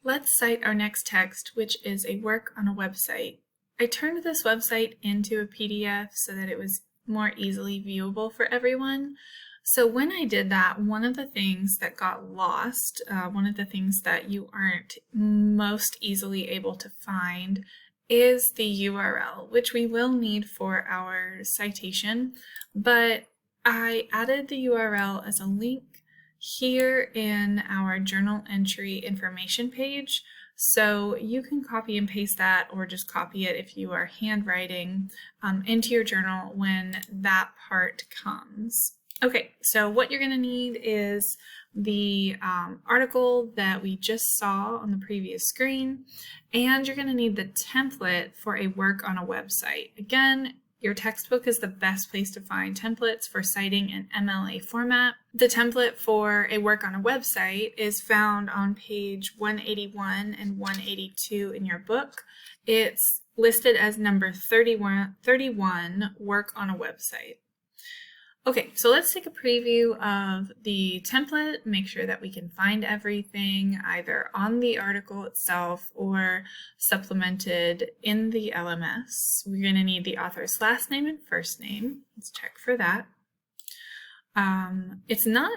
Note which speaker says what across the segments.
Speaker 1: Let's cite our next text, which is a work on a website. I turned this website into a PDF so that it was more easily viewable for everyone. So when I did that, one of the things that got lost, one of the things that you aren't most easily able to find is the URL, which we will need for our citation, but I added the URL as a link here in our journal entry information page. So you can copy and paste that, or just copy it if you are handwriting into your journal when that part comes. Okay, so what you're going to need is the article that we just saw on the previous screen, and you're going to need the template for a work on a website. Again, your textbook is the best place to find templates for citing in MLA format. The template for a work on a website is found on page 181 and 182 in your book. It's listed as number 31, work on a website. Okay, so let's take a preview of the template, make sure that we can find everything either on the article itself or supplemented in the LMS. We're going to need the author's last name and first name. Let's check for that. It's not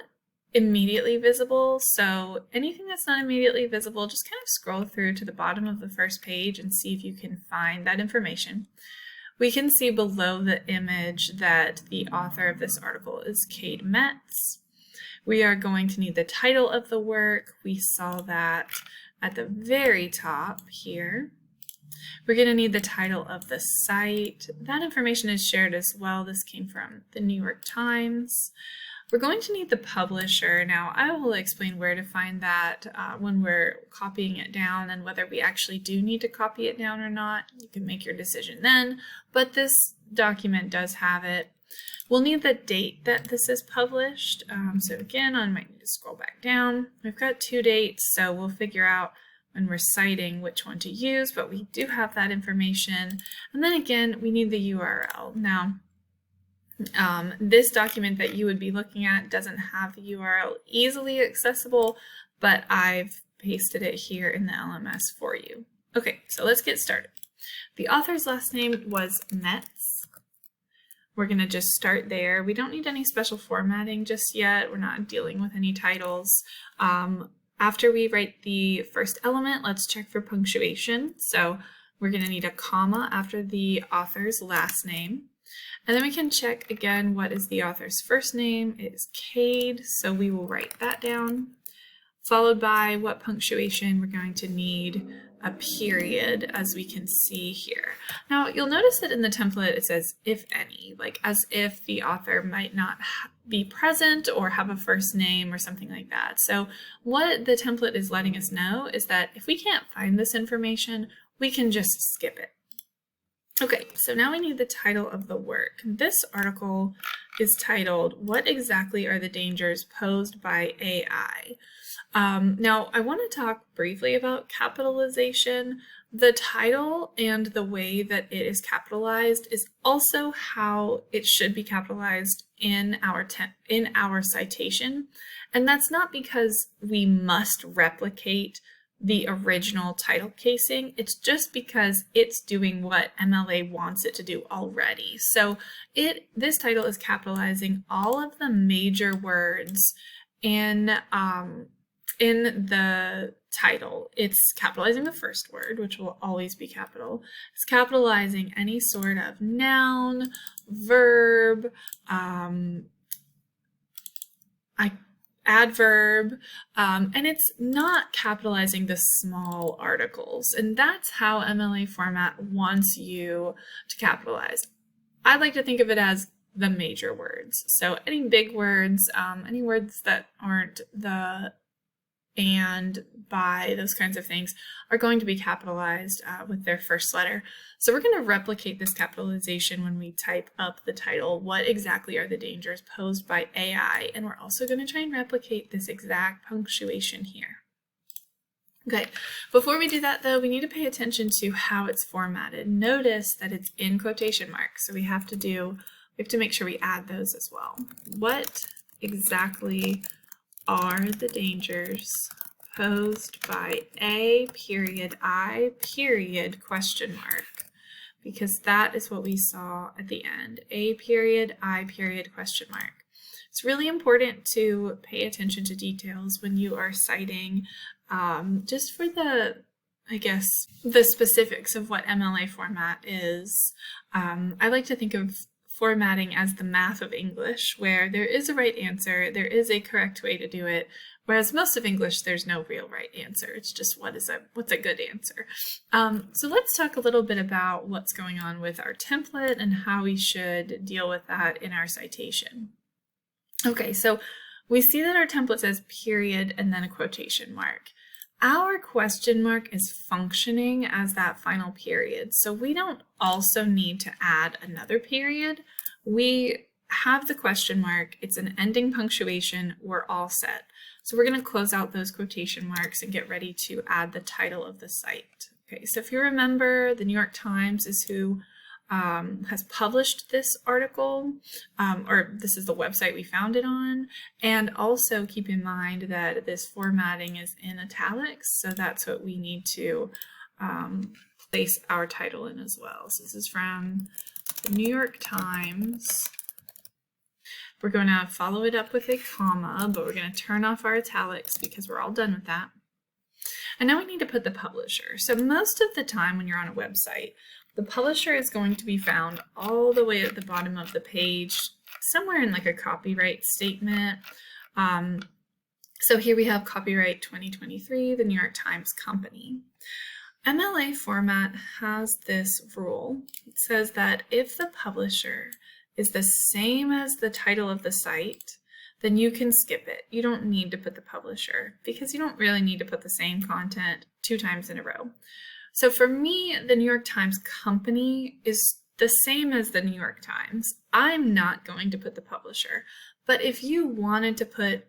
Speaker 1: immediately visible, so anything that's not immediately visible, just kind of scroll through to the bottom of the first page and see if you can find that information. We can see below the image that the author of this article is Cade Metz. We are going to need the title of the work. We saw that at the very top here. We're going to need the title of the site. That information is shared as well. This came from the New York Times. We're going to need the publisher. Now, I will explain where to find that when we're copying it down and whether we actually do need to copy it down or not. You can make your decision then, but this document does have it. We'll need the date that this is published. So again, I might need to scroll back down. We've got 2 dates, so we'll figure out when we're citing which one to use, but we do have that information. And then again, we need the URL. Now, this document that you would be looking at doesn't have the URL easily accessible, but I've pasted it here in the LMS for you. Okay, so let's get started. The author's last name was Metz. We're going to just start there. We don't need any special formatting just yet. We're not dealing with any titles. After we write the first element, let's check for punctuation. So we're going to need a comma after the author's last name. And then we can check again what is the author's first name. It is Cade, so we will write that down. Followed by what punctuation we're going to need a period, as we can see here. Now you'll notice that in the template it says if any, like as if the author might not be present or have a first name or something like that. So what the template is letting us know is that if we can't find this information, we can just skip it. Okay, so now we need the title of the work. This article is titled, "What Exactly Are the Dangers Posed by AI?" Now, I want to talk briefly about capitalization. The title and the way that it is capitalized is also how it should be capitalized in our citation. And that's not because we must replicate the original title casing. It's just because it's doing what MLA wants it to do already. So this title is capitalizing all of the major words in the title. It's capitalizing the first word, which will always be capital. It's capitalizing any sort of noun, verb, adverb, and it's not capitalizing the small articles. And that's how MLA format wants you to capitalize. I like to think of it as the major words. So any big words, any words that aren't the and, by, those kinds of things are going to be capitalized with their first letter. So we're going to replicate this capitalization when we type up the title, "What Exactly Are the Dangers Posed by AI?" And we're also going to try and replicate this exact punctuation here. Okay, before we do that though, we need to pay attention to how it's formatted. Notice that it's in quotation marks, so we have to make sure we add those as well. What exactly are the dangers proposed by A period I period question mark, because that is what we saw at the end, A period I period question mark. It's really important to pay attention to details when you are citing, just for the specifics of what MLA format is. I like to think of formatting as the math of English, where there is a right answer, there is a correct way to do it, whereas most of English, there's no real right answer. It's just what's a good answer. So let's talk a little bit about what's going on with our template and how we should deal with that in our citation. Okay, so we see that our template says period and then a quotation mark. Our question mark is functioning as that final period, so we don't also need to add another period. We have the question mark, it's an ending punctuation, we're all set. So we're going to close out those quotation marks and get ready to add the title of the site. Okay, so if you remember, the New York Times is who has published this article, or this is the website we found it on. And also keep in mind that this formatting is in italics, so that's what we need to place our title in as well. So this is from the New York Times. We're going to follow it up with a comma, but we're going to turn off our italics because we're all done with that. And now we need to put the publisher. So most of the time when you're on a website, the publisher is going to be found all the way at the bottom of the page, somewhere in like a copyright statement. So here we have copyright 2023, the New York Times Company. MLA format has this rule. It says that if the publisher is the same as the title of the site, then you can skip it. You don't need to put the publisher because you don't really need to put the same content 2 times in a row. So for me, the New York Times Company is the same as the New York Times. I'm not going to put the publisher, but if you wanted to put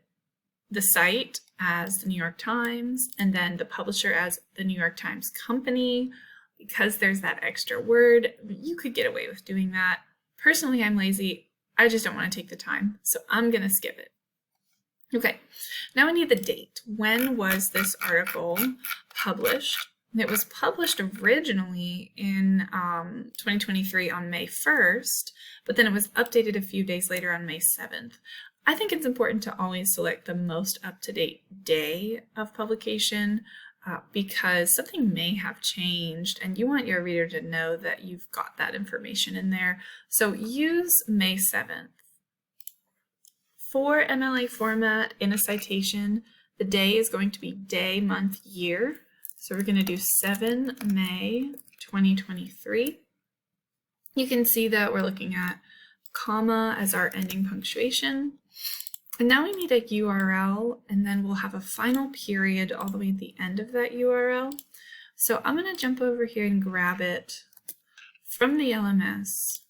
Speaker 1: the site as the New York Times and then the publisher as the New York Times Company, because there's that extra word, you could get away with doing that. Personally, I'm lazy. I just don't want to take the time, so I'm going to skip it. Okay, now I need the date. When was this article published? It was published originally in 2023 on May 1st, but then it was updated a few days later on May 7th. I think it's important to always select the most up-to-date day of publication because something may have changed and you want your reader to know that you've got that information in there. So use May 7th. For MLA format in a citation, the day is going to be day, month, year. So we're going to do 7 May 2023. You can see that we're looking at comma as our ending punctuation. And now we need a URL, and then we'll have a final period all the way at the end of that URL. So I'm going to jump over here and grab it from the LMS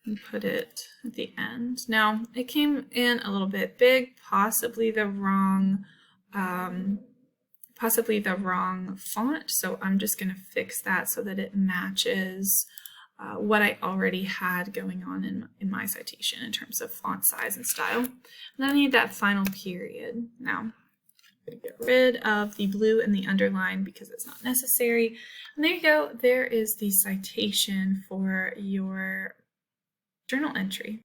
Speaker 1: and put it at the end. Now, it came in a little bit big, possibly the wrong font, so I'm just going to fix that so that it matches what I already had going on in my citation in terms of font size and style. And then I need that final period. Now, I'm going to get rid of the blue and the underline because it's not necessary. And there you go. There is the citation for your journal entry.